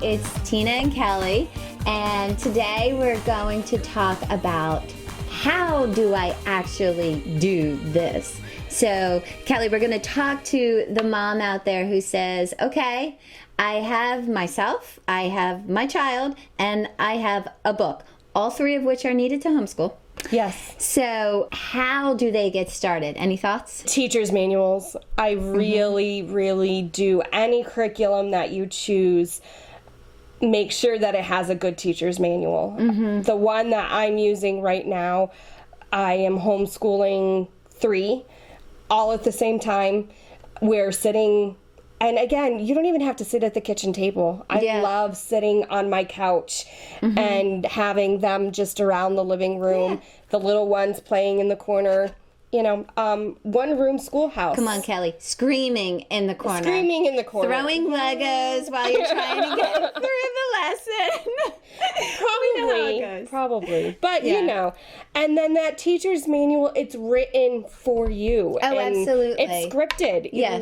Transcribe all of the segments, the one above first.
it's Tina and Kelly, and today we're going to talk about how do I actually do this? So, Kelly, we're going to talk to the mom out there who says, okay, I have myself, I have my child, and I have a book, all three of which are needed to homeschool. Yes. So how do they get started? Any thoughts? Teacher's manuals. I really do. Any curriculum that you choose, make sure that it has a good teacher's manual. The one that I'm using right now, I am homeschooling 3, all at the same time. We're sitting, and again, you don't even have to sit at the kitchen table. I love sitting on my couch and having them just around the living room, the little ones playing in the corner. You know, one room schoolhouse. Come on, Kelly. Screaming in the corner. Screaming in the corner. Throwing Legos while you're trying to get through the lesson. Probably. But, you know, and then that teacher's manual, it's written for you. Oh, and absolutely. it's scripted. Yeah.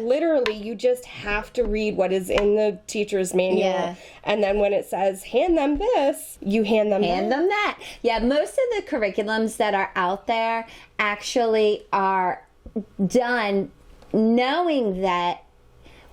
You just have to read what is in the teacher's manual. Yeah. And then when it says, hand them this, you hand them that. Yeah, most of the curriculums that are out there actually are done knowing that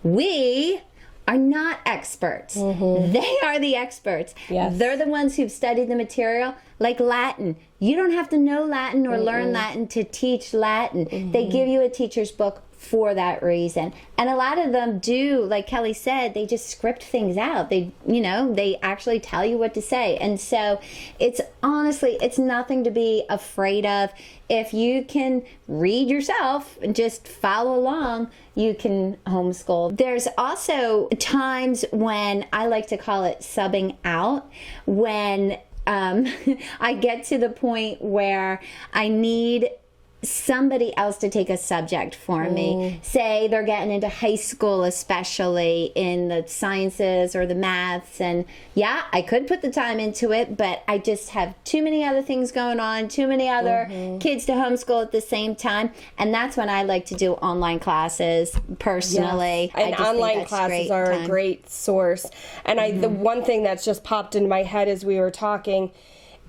we are not experts. They are the experts. Yes. They're the ones who've studied the material, like Latin. You don't have to know Latin or learn Latin to teach Latin. They give you a teacher's book for that reason. And a lot of them do, like Kelly said, they just script things out. They actually tell you what to say. And so it's honestly, it's nothing to be afraid of. If you can read yourself and just follow along, you can homeschool. There's also times when I like to call it subbing out, when I get to the point where I need somebody else to take a subject for me. Say they're getting into high school, especially in the sciences or the maths, and I could put the time into it, but I just have too many other things going on, too many other kids to homeschool at the same time, and that's when I like to do online classes personally. And online classes are a great source. And the one thing that's just popped into my head as we were talking,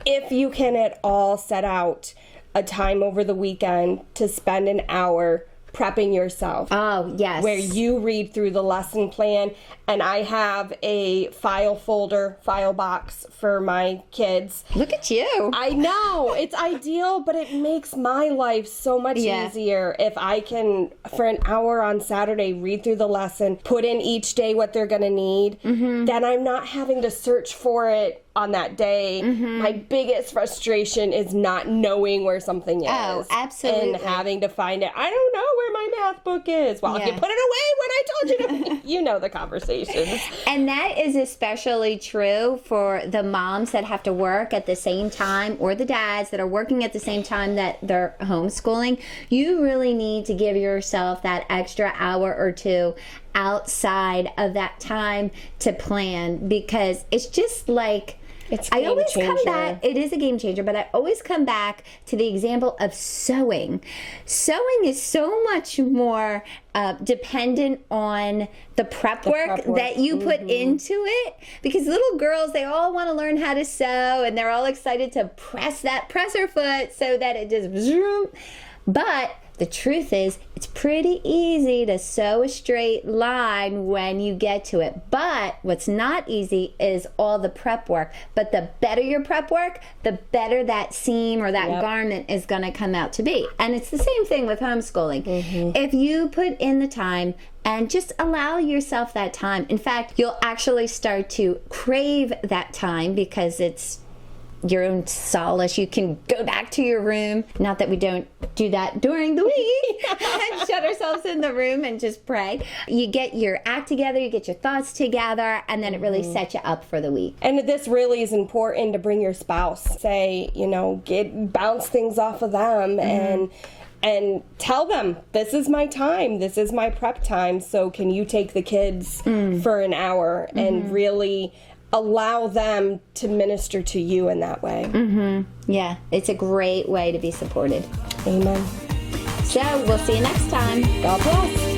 if you can at all set out a time over the weekend to spend an hour prepping yourself. Oh, yes. Where you read through the lesson plan, and I have a file box for my kids. Look at you. I know. It's ideal, but it makes my life so much easier if I can, for an hour on Saturday, read through the lesson, put in each day what they're going to need. Then I'm not having to search for it on that day. My biggest frustration is not knowing where something is. Oh, absolutely. And having to find it. I don't know where my math book is. Well, if you put it away when I told you to, you know the conversations. And that is especially true for the moms that have to work at the same time, or the dads that are working at the same time that they're homeschooling. You really need to give yourself that extra hour or two outside of that time to plan, because it's just like, I always come back, it is a game changer, but I always come back to the example of sewing. Sewing is so much more dependent on the prep work that you put into it, because little girls, they all want to learn how to sew, and they're all excited to press that presser foot so that it just zoom. But the truth is, it's pretty easy to sew a straight line when you get to it. But what's not easy is all the prep work. But the better your prep work, the better that seam or that garment is going to come out to be. And it's the same thing with homeschooling. If you put in the time and just allow yourself that time, in fact, you'll actually start to crave that time, because it's your own solace. You can go back to your room. Not that we don't do that during the week and shut ourselves in the room and just pray. You get your act together, you get your thoughts together, and then it really sets you up for the week. And this really is important to bring your spouse. Say, bounce things off of them and tell them, this is my time, this is my prep time, so can you take the kids for an hour and really allow them to minister to you in that way. Yeah, it's a great way to be supported. Amen. So we'll see you next time. God bless.